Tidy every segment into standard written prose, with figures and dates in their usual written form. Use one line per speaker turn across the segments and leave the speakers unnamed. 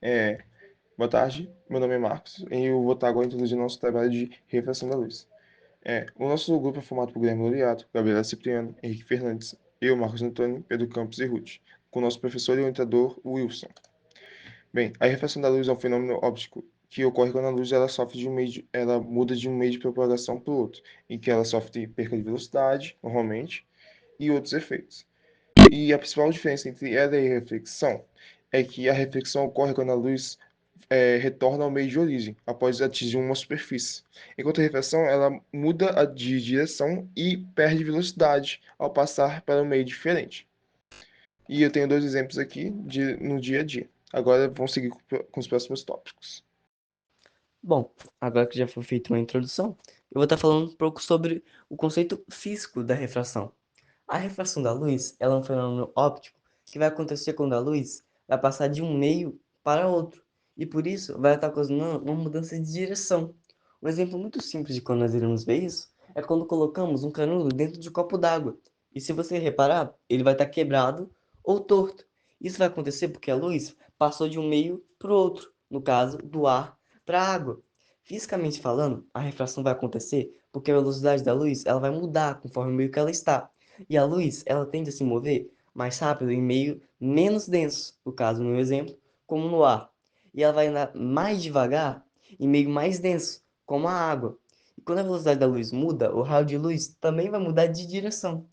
É, Boa tarde, meu nome é Marcos e eu vou estar agora introduzindo nosso trabalho de refração da luz. O nosso grupo é formado por Guilherme Loriato, Gabriela Cipriano, Henrique Fernandes, eu, Marcos Antônio, Pedro Campos e Ruth, com o nosso professor e orientador Wilson. Bem, a refração da luz é um fenômeno óptico que ocorre quando a luz ela sofre ela muda de um meio de propagação para o outro, em que ela sofre perca de velocidade, normalmente, e outros efeitos. E a principal diferença entre ela e a reflexão é que a reflexão ocorre quando a luz retorna ao meio de origem, após atingir uma superfície. Enquanto a refração, ela muda de direção e perde velocidade ao passar para um meio diferente. E eu tenho dois exemplos aqui no dia a dia. Agora vamos seguir com os próximos tópicos.
Bom, agora que já foi feita uma introdução, eu vou estar falando um pouco sobre o conceito físico da refração. A refração da luz, ela é um fenômeno óptico que vai acontecer quando a luz vai passar de um meio para outro, e por isso vai estar causando uma mudança de direção. Um exemplo muito simples de quando nós iremos ver isso é quando colocamos um canudo dentro de um copo d'água. E se você reparar, ele vai estar quebrado ou torto. Isso vai acontecer porque a luz passou de um meio para o outro, no caso, do ar para a água. Fisicamente falando, a refração vai acontecer porque a velocidade da luz ela vai mudar conforme o meio que ela está. E a luz, ela tende a se mover mais rápido em meio menos denso, no caso, no meu exemplo, como no ar. E ela vai andar mais devagar em meio mais denso, como a água. E quando a velocidade da luz muda, o raio de luz também vai mudar de direção.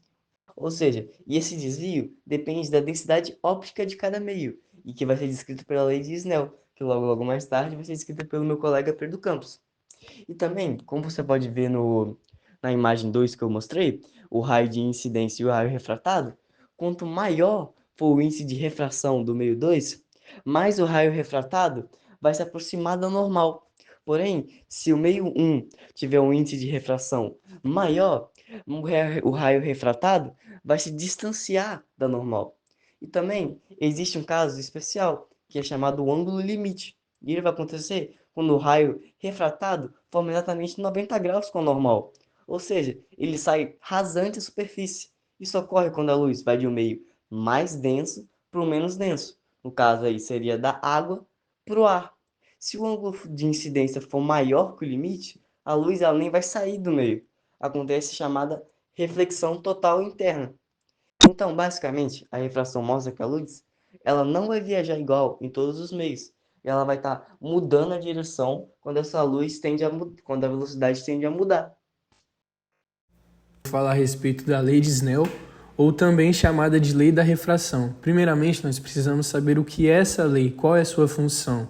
Ou seja, e esse desvio depende da densidade óptica de cada meio, e que vai ser descrito pela lei de Snell, que logo mais tarde vai ser descrita pelo meu colega Pedro Campos. E também, como você pode ver na imagem 2 que eu mostrei, o raio de incidência e o raio refratado, quanto maior for o índice de refração do meio 2, mais o raio refratado vai se aproximar da normal. Porém, se o meio um tiver um índice de refração maior, o raio refratado vai se distanciar da normal. E também existe um caso especial, que é chamado o ângulo limite. E ele vai acontecer quando o raio refratado forma exatamente 90 graus com o normal. Ou seja, ele sai rasante à superfície. Isso ocorre quando a luz vai de um meio mais denso para o menos denso. No caso aí seria da água para o ar. Se o ângulo de incidência for maior que o limite, a luz ela nem vai sair do meio. Acontece a chamada reflexão total interna. Então, basicamente, a refração mostra que a luz, ela não vai viajar igual em todos os meios. Ela vai estar mudando a direção quando essa luz quando a velocidade tende a mudar.
Falar a respeito da lei de Snell, ou também chamada de lei da refração. Primeiramente, nós precisamos saber o que é essa lei, qual é a sua função.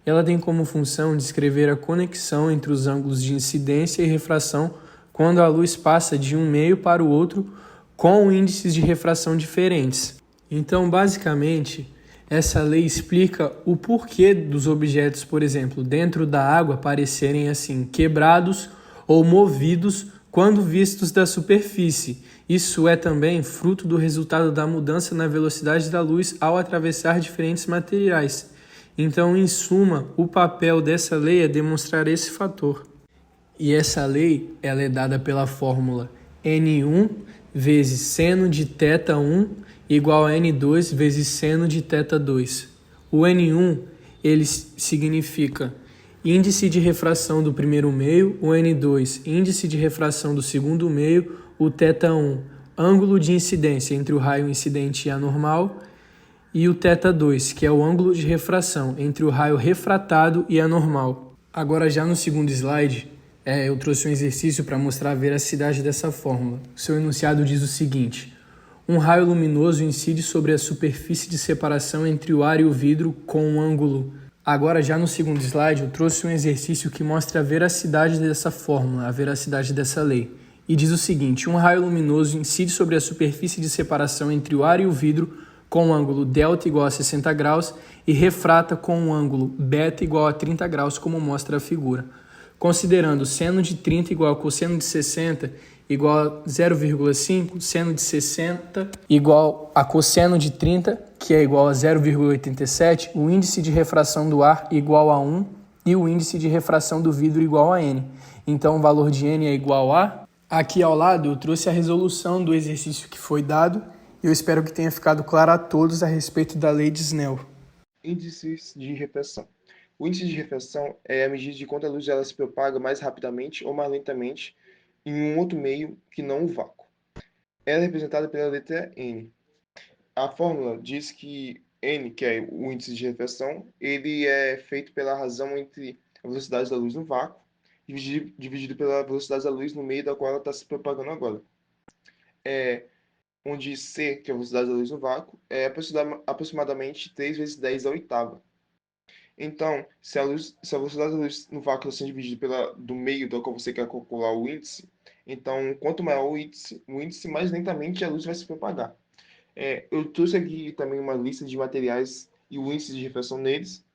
Ela tem como função descrever a conexão entre os ângulos de incidência e refração quando a luz passa de um meio para o outro com índices de refração diferentes. Então, basicamente, essa lei explica o porquê dos objetos, por exemplo, dentro da água parecerem assim quebrados ou movidos quando vistos da superfície. Isso é também fruto do resultado da mudança na velocidade da luz ao atravessar diferentes materiais. Então, em suma, o papel dessa lei é demonstrar esse fator. E essa lei ela é dada pela fórmula N1 vezes seno de θ1 igual a N2 vezes seno de θ2. O N1 ele significa índice de refração do primeiro meio, o N2 índice de refração do segundo meio, o θ1 ângulo de incidência entre o raio incidente e a normal, e o θ2, que é o ângulo de refração entre o raio refratado e a normal. Agora, já no segundo slide, eu trouxe um exercício para mostrar a veracidade dessa fórmula. O seu enunciado diz o seguinte: um raio luminoso incide sobre a superfície de separação entre o ar e o vidro com um ângulo. Agora, já no segundo slide, eu trouxe um exercício que mostra a veracidade dessa fórmula, a veracidade dessa lei. E diz o seguinte: um raio luminoso incide sobre a superfície de separação entre o ar e o vidro com um ângulo delta igual a 60 graus e refrata com um ângulo beta igual a 30 graus, como mostra a figura. Considerando seno de 30 igual a cosseno de 60 igual a 0,5, seno de 60 igual a cosseno de 30, que é igual a 0,87, o índice de refração do ar igual a 1 e o índice de refração do vidro igual a n. Então, o valor de n é igual a... Aqui ao lado eu trouxe a resolução do exercício que foi dado e eu espero que tenha ficado claro a todos a respeito da lei de Snell.
índices de refração. O índice de refração é a medida de quanto a luz ela se propaga mais rapidamente ou mais lentamente em um outro meio que não o vácuo. Ela é representada pela letra N. A fórmula diz que N, que é o índice de refração, ele é feito pela razão entre a velocidade da luz no vácuo dividido pela velocidade da luz no meio da qual ela está se propagando agora. Onde C, que é a velocidade da luz no vácuo, é aproximadamente 3 vezes 10 a oitava. Então, se a velocidade da luz no vácuo está sendo dividida do meio do qual você quer calcular o índice, então, quanto maior o índice, mais lentamente a luz vai se propagar. Eu trouxe aqui também uma lista de materiais e o índice de refração neles.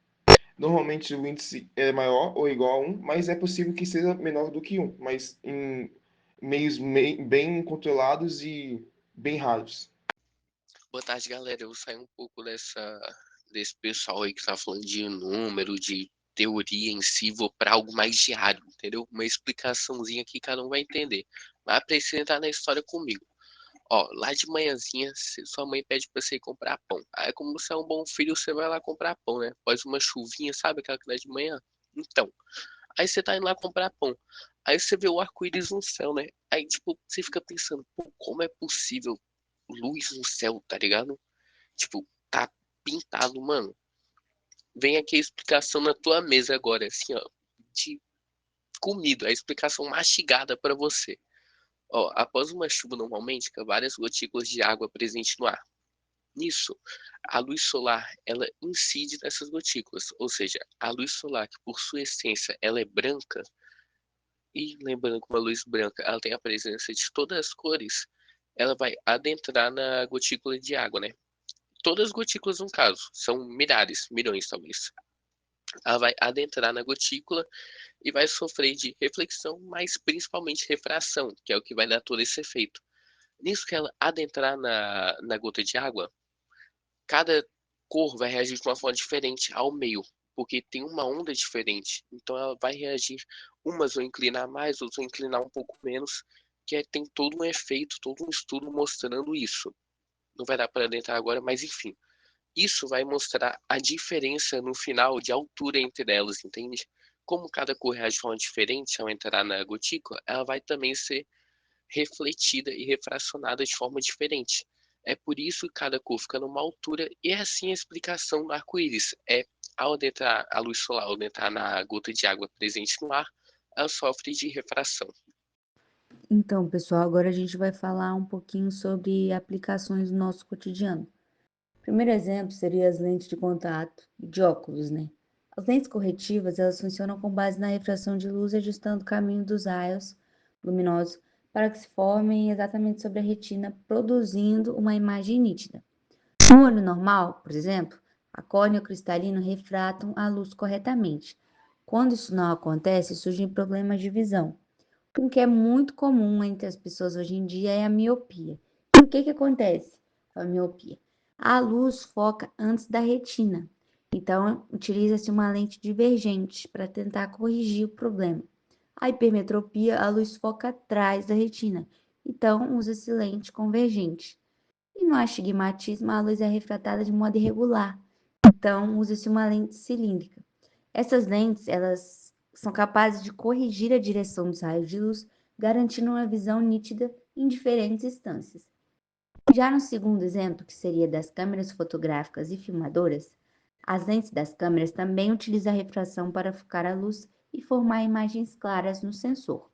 Normalmente o índice é maior ou igual a 1, mas é possível que seja menor do que 1, mas em meios bem controlados e bem raros.
Boa tarde, galera. Eu vou sair um pouco desse pessoal aí que tá falando de número, de teoria em si, vou para algo mais diário, entendeu? Uma explicaçãozinha que cada um vai entender. Mas precisa entrar na história comigo. Ó, lá de manhãzinha, sua mãe pede pra você ir comprar pão. Aí, como você é um bom filho, você vai lá comprar pão, né? Após uma chuvinha, sabe aquela que dá de manhã? Então, aí você tá indo lá comprar pão. Aí você vê o arco-íris no céu, né? Aí, tipo, você fica pensando, pô, como é possível luz no céu, tá ligado? Tipo, tá pintado, mano. Vem aqui a explicação na tua mesa agora, assim, ó. De comida, a explicação mastigada pra você. Ó, após uma chuva, normalmente, fica várias gotículas de água presentes no ar. Nisso, a luz solar, ela incide nessas gotículas, ou seja, a luz solar, que por sua essência, ela é branca, e lembrando que uma luz branca, ela tem a presença de todas as cores, ela vai adentrar na gotícula de água, né? Todas as gotículas, no caso, são milhares, milhões talvez. Ela vai adentrar na gotícula e vai sofrer de reflexão, mas principalmente refração, que é o que vai dar todo esse efeito. Nisso que ela adentrar na gota de água, cada cor vai reagir de uma forma diferente ao meio, porque tem uma onda diferente. Então ela vai reagir, umas vão inclinar mais, outras vão inclinar um pouco menos, tem todo um efeito, todo um estudo mostrando isso. Não vai dar para adentrar agora, mas enfim. Isso vai mostrar a diferença no final de altura entre elas, entende? Como cada cor reage de forma diferente ao entrar na gotícula, ela vai também ser refletida e refracionada de forma diferente. É por isso que cada cor fica numa altura, e é assim a explicação do arco-íris. Ao adentrar a luz solar, ao adentrar na gota de água presente no ar, ela sofre de refração.
Então, pessoal, agora a gente vai falar um pouquinho sobre aplicações no nosso cotidiano. O primeiro exemplo seria as lentes de contato de óculos, né? As lentes corretivas, elas funcionam com base na refração de luz, ajustando o caminho dos raios luminosos para que se formem exatamente sobre a retina, produzindo uma imagem nítida. No olho normal, por exemplo, a córnea e o cristalino refratam a luz corretamente. Quando isso não acontece, surgem problemas de visão. O que é muito comum entre as pessoas hoje em dia é a miopia. E o que acontece com a miopia? A luz foca antes da retina, então utiliza-se uma lente divergente para tentar corrigir o problema. A hipermetropia, a luz foca atrás da retina, então usa-se lente convergente. E no astigmatismo, a luz é refratada de modo irregular, então usa-se uma lente cilíndrica. Essas lentes, elas são capazes de corrigir a direção dos raios de luz, garantindo uma visão nítida em diferentes instâncias. Já no segundo exemplo, que seria das câmeras fotográficas e filmadoras, as lentes das câmeras também utilizam a refração para focar a luz e formar imagens claras no sensor.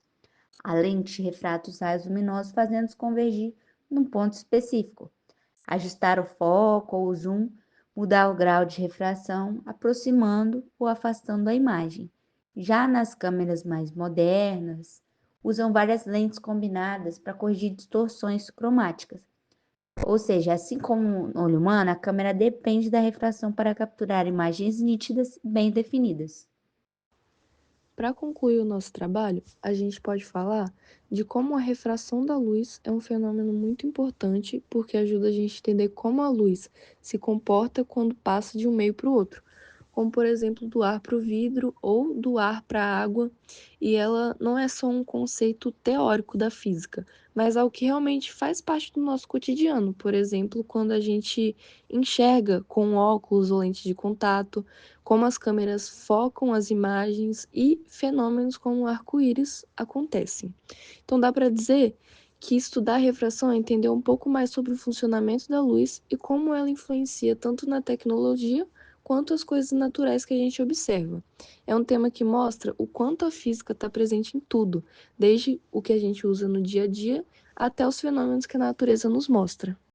A lente refrata os raios luminosos, fazendo-os convergir num ponto específico. Ajustar o foco ou o zoom, mudar o grau de refração, aproximando ou afastando a imagem. Já nas câmeras mais modernas, usam várias lentes combinadas para corrigir distorções cromáticas. Ou seja, assim como no olho humano, a câmera depende da refração para capturar imagens nítidas e bem definidas.
Para concluir o nosso trabalho, a gente pode falar de como a refração da luz é um fenômeno muito importante porque ajuda a gente a entender como a luz se comporta quando passa de um meio para o outro. como por exemplo do ar para o vidro ou do ar para a água, e ela não é só um conceito teórico da física, mas algo que realmente faz parte do nosso cotidiano. Por exemplo, quando a gente enxerga com óculos ou lente de contato, como as câmeras focam as imagens e fenômenos como o arco-íris acontecem. Então dá para dizer que estudar a refração é entender um pouco mais sobre o funcionamento da luz e como ela influencia tanto na tecnologia quanto as coisas naturais que a gente observa. É um tema que mostra o quanto a física está presente em tudo, desde o que a gente usa no dia a dia até os fenômenos que a natureza nos mostra.